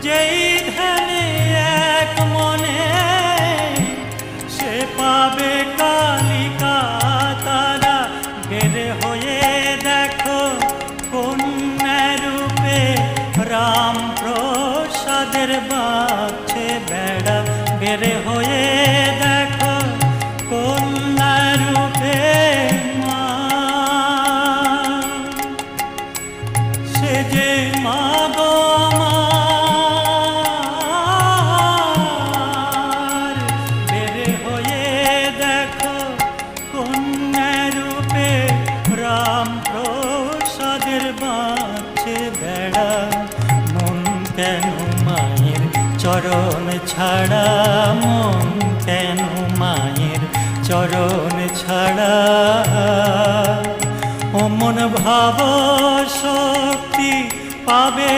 যেই ধ্যানে এক মনে সে পাবে কালিকা তারা। বের হয়ে দেখো কন্যা রূপে রাম প্রসাদের বাছে বেড়া। বের হয়ে দেখো কন্যা রূপে মা, সে যে মা গো আমার। বের হয়ে দেখো কন্যা রূপে রাম প্রসাদের বাছে বেড়া। মন কেন মায়ের চরণ ছাড়া, মন কেন মায়ের চরণ ছাড়া। ও মন ভাব শক্তি পাবে